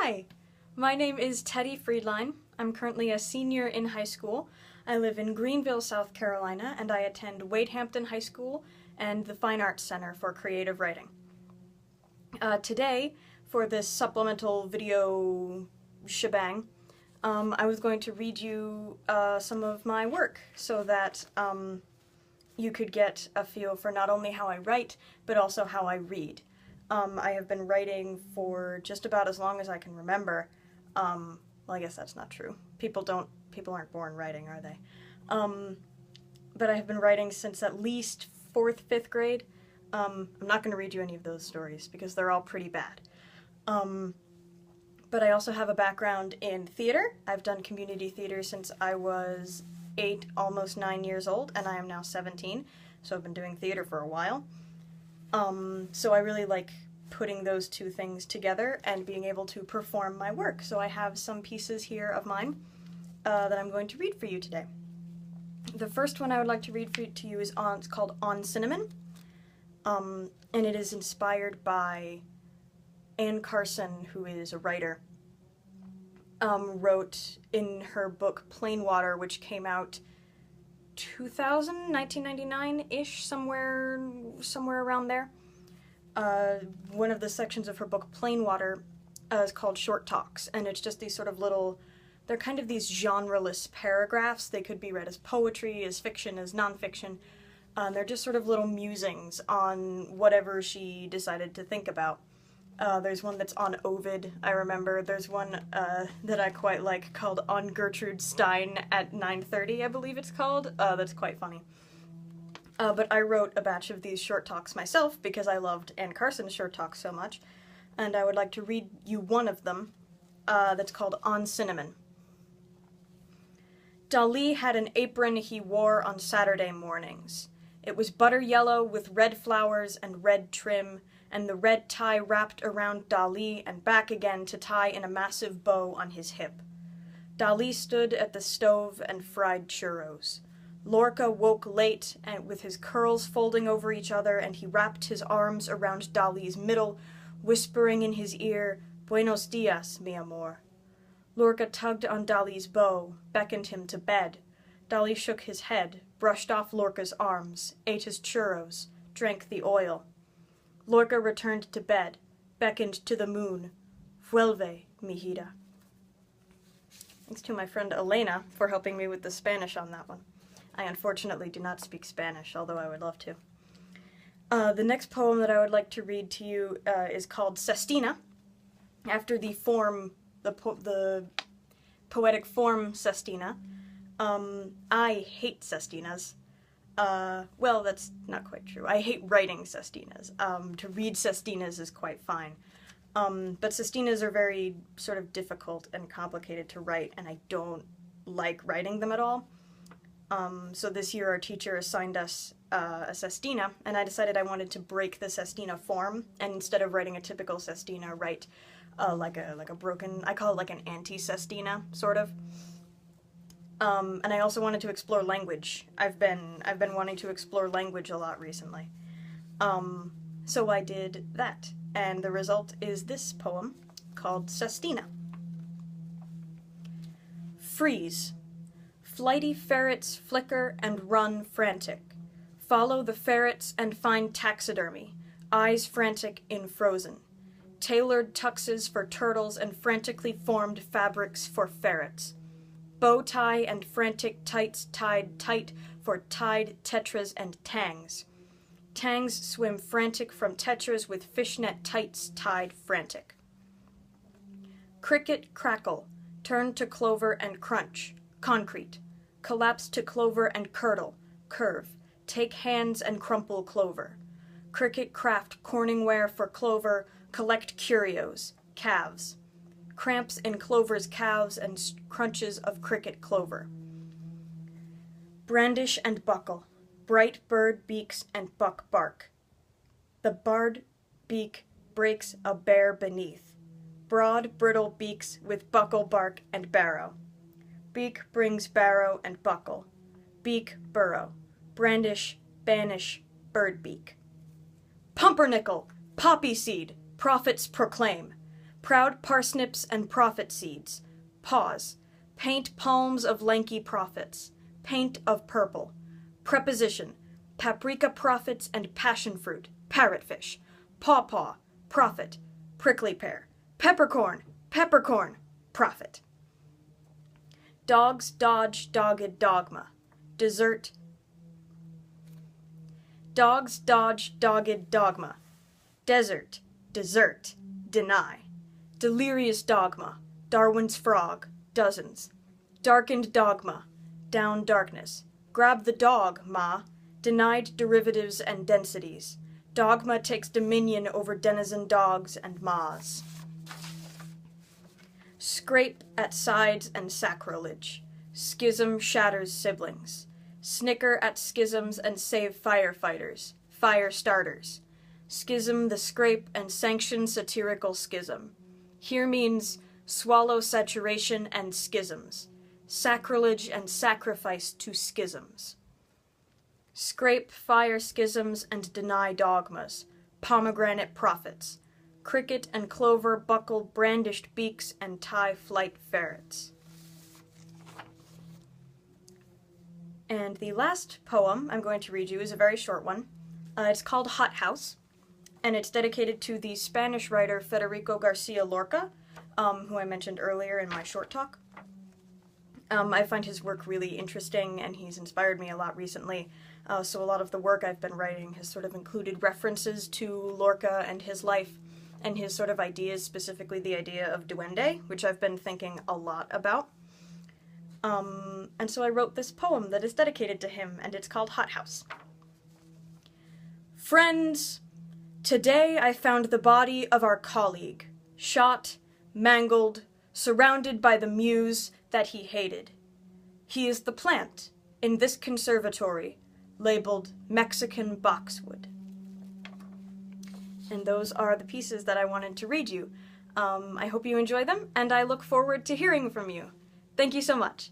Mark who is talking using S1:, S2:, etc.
S1: Hi, my name is Teddy Friedline. I'm currently a senior in high school. I live in Greenville, South Carolina, and I attend Wadehampton High School and the Fine Arts Center for Creative Writing. Today, for this supplemental video shebang, I was going to read you some of my work so that you could get a feel for not only how I write, but also how I read. I have been writing for just about as long as I can remember. Well, I guess that's not true. People aren't born writing, are they? But I have been writing since at least 4th, 5th grade. I'm not going to read you any of those stories because they're all pretty bad. But I also have a background in theater. I've done community theater since I was 8, almost 9 years old, and I am now 17, so I've been doing theater for a while. So I really like putting those two things together and being able to perform my work. So I have some pieces here of mine that I'm going to read for you today. The first one I would like to read to you is it's called On Cinnamon, and it is inspired by Anne Carson, who is a writer, wrote in her book Plain Water, which came out 1999-ish, somewhere around there. One of the sections of her book, Plain Water, is called Short Talks, and it's just these sort of little, they're kind of these genre-less paragraphs. They could be read as poetry, as fiction, as nonfiction. They're just sort of little musings on whatever she decided to think about. There's one that's on Ovid, I remember. There's one that I quite like called On Gertrude Stein at 9:30, I believe it's called. That's quite funny. But I wrote a batch of these short talks myself because I loved Anne Carson's short talks so much, and I would like to read you one of them that's called On Cinnamon. Dali had an apron he wore on Saturday mornings. It was butter yellow with red flowers and red trim, and the red tie wrapped around Dali and back again to tie in a massive bow on his hip. Dali stood at the stove and fried churros. Lorca woke late and with his curls folding over each other, and he wrapped his arms around Dali's middle, whispering in his ear, "Buenos dias, mi amor." Lorca tugged on Dali's bow, beckoned him to bed. Dali shook his head, brushed off Lorca's arms, ate his churros, drank the oil. Lorca returned to bed, beckoned to the moon. "Vuelve, mi hija." Thanks to my friend Elena for helping me with the Spanish on that one. I unfortunately do not speak Spanish, although I would love to. The next poem that I would like to read to you is called Sestina, after the poetic form Sestina. I hate sestinas. Well, that's not quite true. I hate writing sestinas. To read sestinas is quite fine. But sestinas are very sort of difficult and complicated to write, and I don't like writing them at all. So this year our teacher assigned us a sestina, and I decided I wanted to break the sestina form, and instead of writing a typical sestina, write like a broken, I call it like an anti-sestina, sort of. And I also wanted to explore language. I've been wanting to explore language a lot recently. So I did that, and the result is this poem called Sestina. Freeze. Flighty ferrets flicker and run frantic. Follow the ferrets and find taxidermy, eyes frantic in frozen. Tailored tuxes for turtles and frantically formed fabrics for ferrets. Bow tie and frantic tights tied tight for tied tetras and tangs. Tangs swim frantic from tetras with fishnet tights tied frantic. Cricket crackle, turn to clover and crunch, concrete. Collapse to clover and curdle, curve. Take hands and crumple clover. Cricket craft corningware for clover, collect curios, calves. Cramps in clover's calves and crunches of cricket clover. Brandish and buckle, bright bird beaks and buck bark. The barred beak breaks a bear beneath. Broad brittle beaks with buckle bark and barrow. Beak brings barrow and buckle. Beak burrow. Brandish, banish, bird beak. Pumpernickel, poppy seed, prophets proclaim. Proud parsnips and prophet seeds. Pause. Paint palms of lanky prophets. Paint of purple. Preposition. Paprika prophets and passion fruit. Parrotfish. Pawpaw. Prophet. Prickly pear. Peppercorn. Peppercorn. Prophet. Dogs dodge dogged dogma. Desert. Dogs dodge dogged dogma. Desert. Desert. Deny. Delirious dogma. Darwin's frog. Dozens. Darkened dogma. Down darkness. Grab the dog, ma. Denied derivatives and densities. Dogma takes dominion over denizen dogs and mas. Scrape at sides and sacrilege. Schism shatters siblings. Snicker at schisms and save firefighters. Fire starters. Schism the scrape and sanction satirical schism. Here means swallow saturation and schisms. Sacrilege and sacrifice to schisms. Scrape fire schisms and deny dogmas. Pomegranate prophets. Cricket and clover buckle brandished beaks and tie flight ferrets. And the last poem I'm going to read you is a very short one. It's called Hot House, and it's dedicated to the Spanish writer Federico García Lorca, who I mentioned earlier in my short talk. I find his work really interesting, and he's inspired me a lot recently, so a lot of the work I've been writing has sort of included references to Lorca and his life, and his sort of ideas, specifically the idea of duende, which I've been thinking a lot about. And so I wrote this poem that is dedicated to him, and it's called Hot House. Friends, today I found the body of our colleague, shot, mangled, surrounded by the muse that he hated. He is the plant in this conservatory, labeled Mexican boxwood. And those are the pieces that I wanted to read you. I hope you enjoy them, and I look forward to hearing from you. Thank you so much.